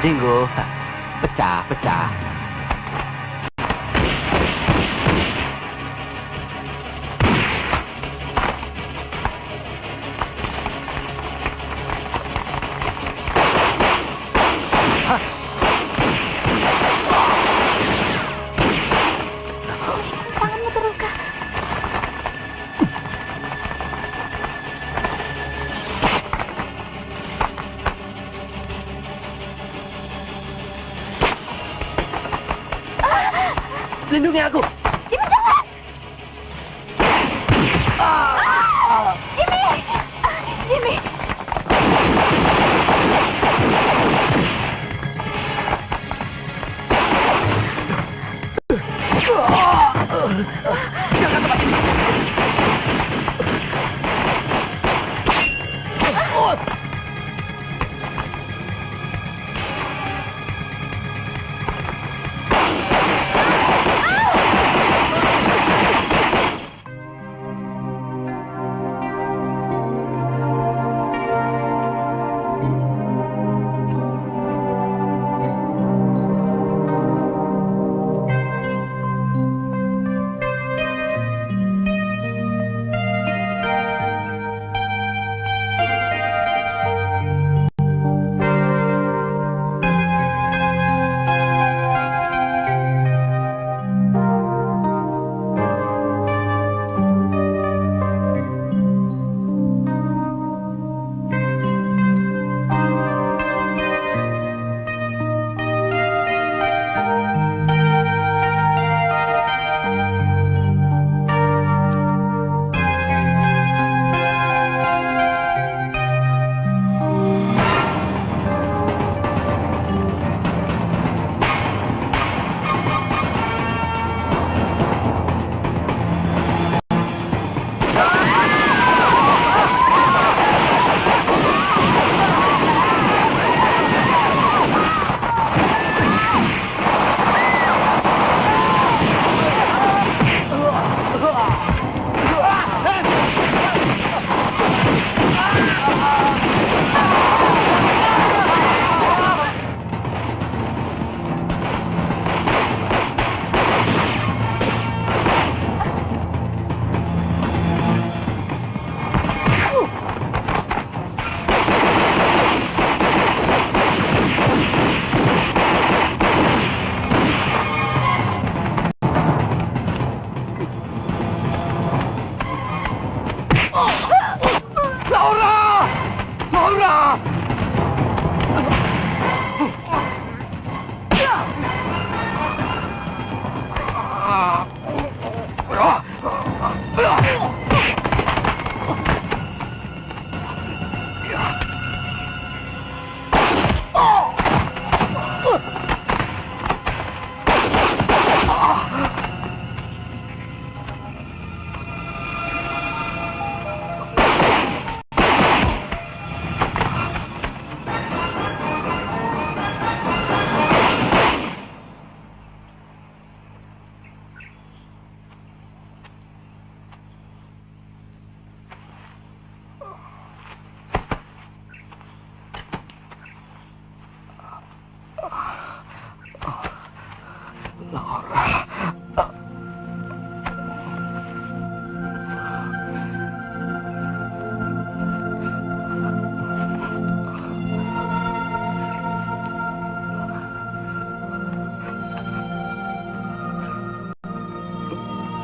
Dingo, pecah, pecah. Tanganmu terluka. Lindungi aku. Jimmy, jangan! Jimmy! Jimmy!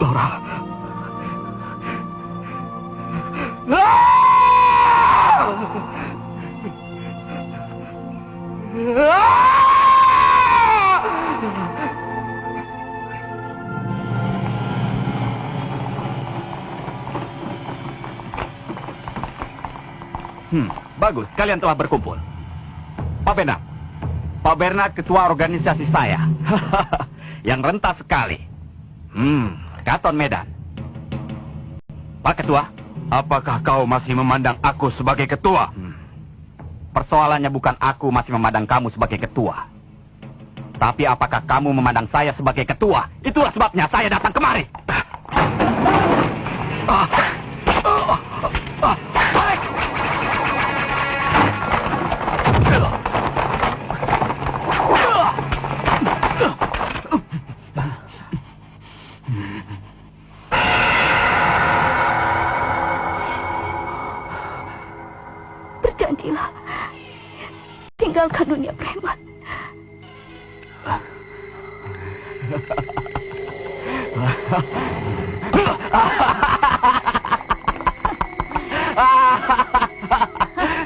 Laura. Bagus, kalian telah berkumpul. Pak Bernard ketua organisasi saya. Yang rentas sekali. Katon Medan. Pak Ketua, apakah kau masih memandang aku sebagai ketua? Persoalannya bukan aku masih memandang kamu sebagai ketua. Tapi apakah kamu memandang saya sebagai ketua? Itulah sebabnya saya datang kemari. Berjanjilah, tinggalkan dunia preman.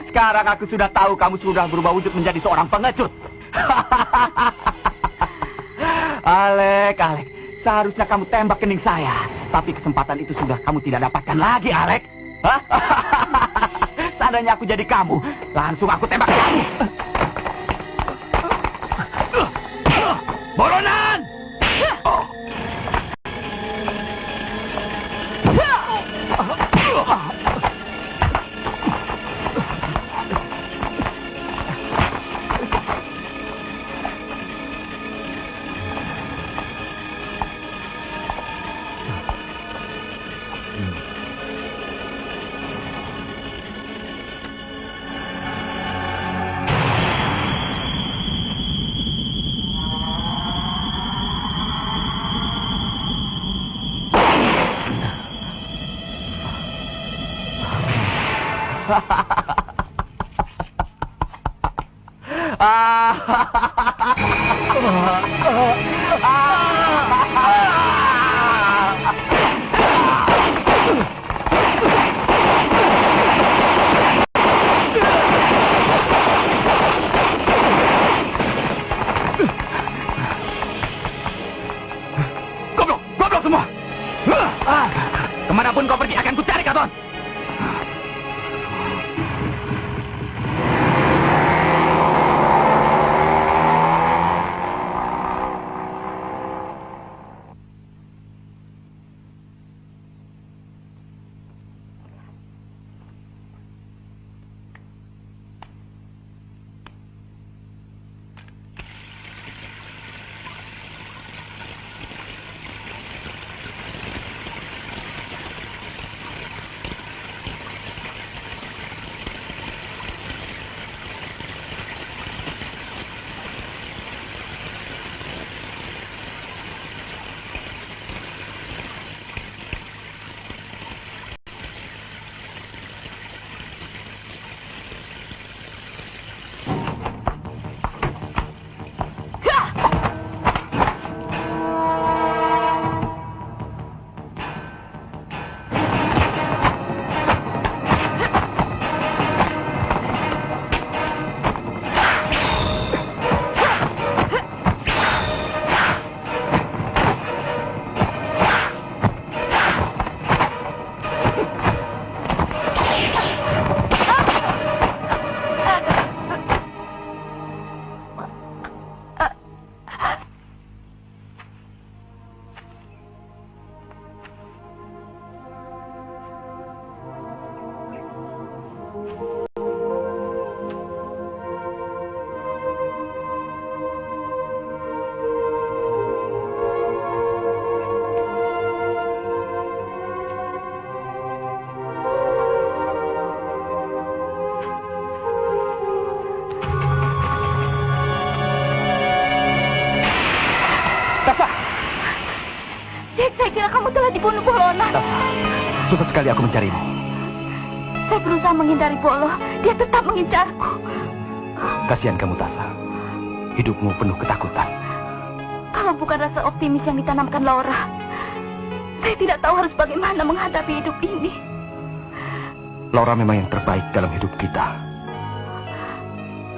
Sekarang aku sudah tahu kamu sudah berubah wujud menjadi seorang pengecut. Alek, seharusnya kamu tembak kening saya. Tapi kesempatan itu sudah kamu tidak dapatkan lagi, Alek. Seandainya aku jadi kamu, langsung aku tembak kamu. Boronan! Goblok semua. Kemanapun kau pergi akan kucari, Katon. Saya kira kamu telah dibunuh Bolonan. Susah sekali aku mencarimu. Saya berusaha menghindari Bolo. Dia tetap mengincarku. Kasihan kamu, Tasa. Hidupmu penuh ketakutan. Kalau bukan rasa optimis yang ditanamkan Laura, Saya tidak tahu harus bagaimana menghadapi hidup ini. Laura memang yang terbaik dalam hidup kita.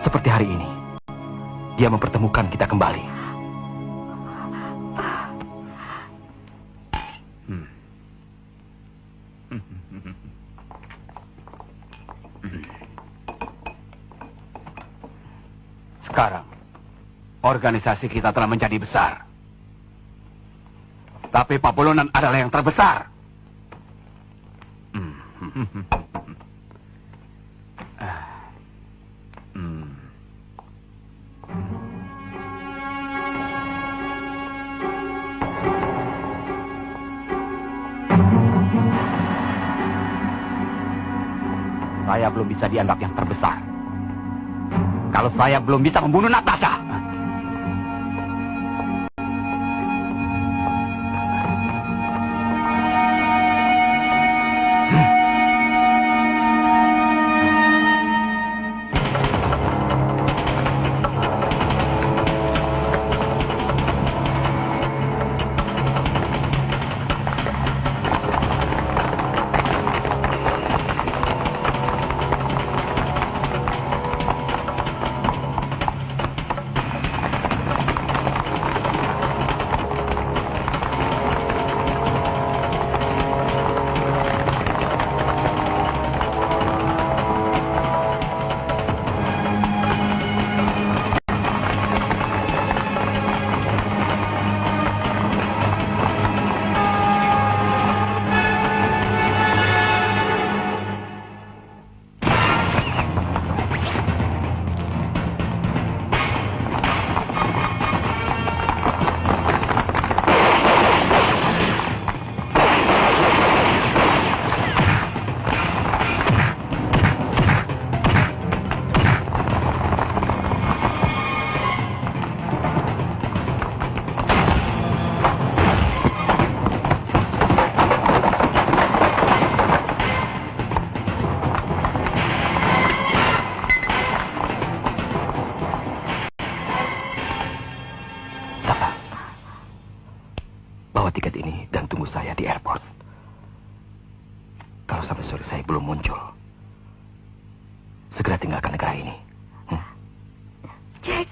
Seperti hari ini, dia mempertemukan kita kembali. Sekarang, organisasi kita telah menjadi besar. Tapi Pabolonan adalah yang terbesar. Saya belum bisa dianggap yang terbesar kalau saya belum bisa membunuh Natasha. Bawa tiket ini dan tunggu saya di airport. Kalau sampai sore saya belum muncul, segera tinggalkan negara ini. Jack.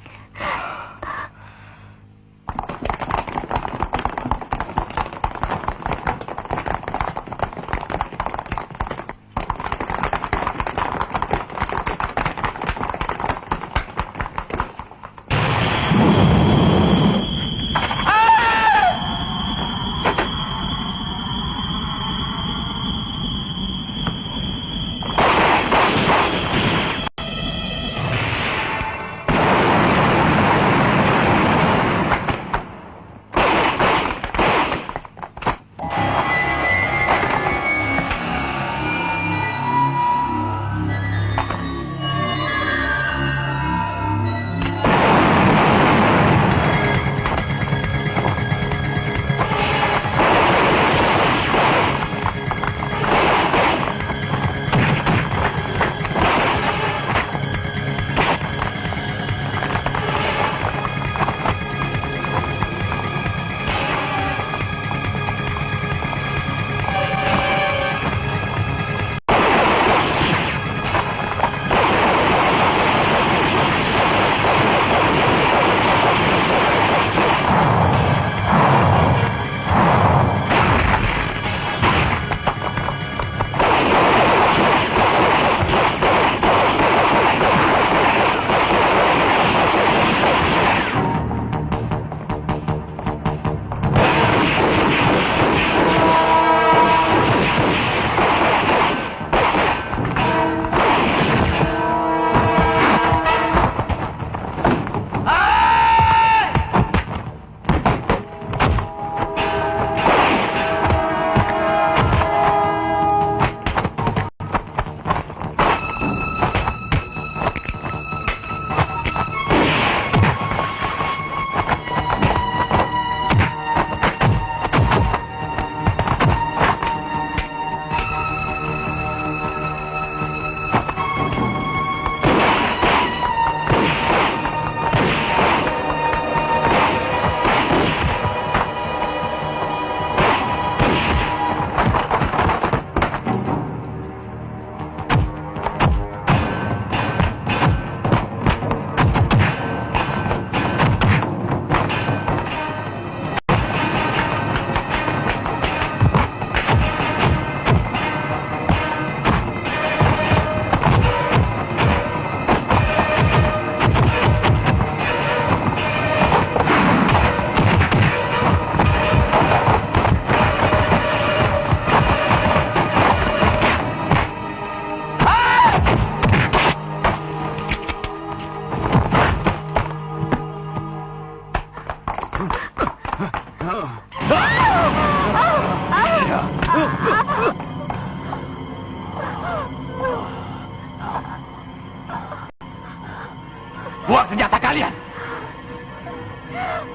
Buang senjata kalian.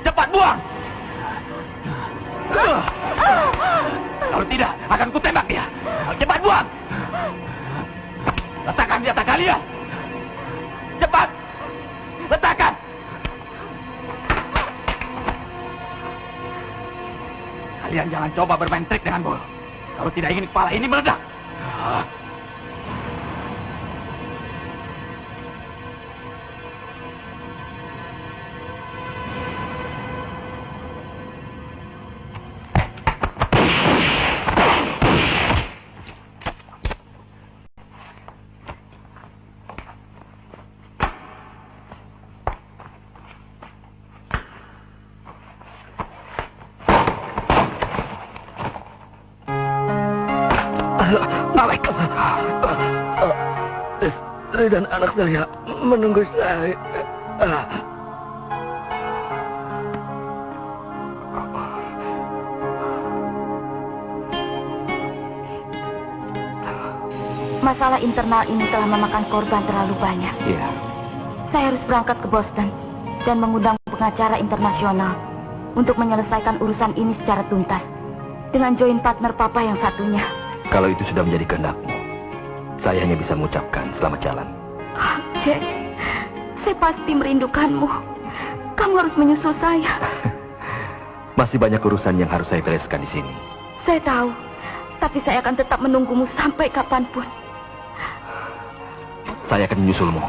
Cepat buang. Kalau tidak, akan kutembak dia. Cepat buang. Letakkan senjata kalian. Cepat. Letakkan. Kalian jangan coba bermain trik dengan bol. Kalau tidak ingin kepala ini meledak. Istri dan anak saya menunggu saya. Masalah internal ini telah memakan korban terlalu banyak. Iya. Saya harus berangkat ke Boston dan mengundang pengacara internasional untuk menyelesaikan urusan ini secara tuntas dengan join partner papa yang satunya. Kalau itu sudah menjadi kehendakmu, saya hanya bisa mengucapkan selamat jalan. Jack, saya pasti merindukanmu. Kamu harus menyusul saya. Masih banyak urusan yang harus saya bereskan di sini. Saya tahu, tapi saya akan tetap menunggumu sampai kapanpun. Saya akan menyusulmu.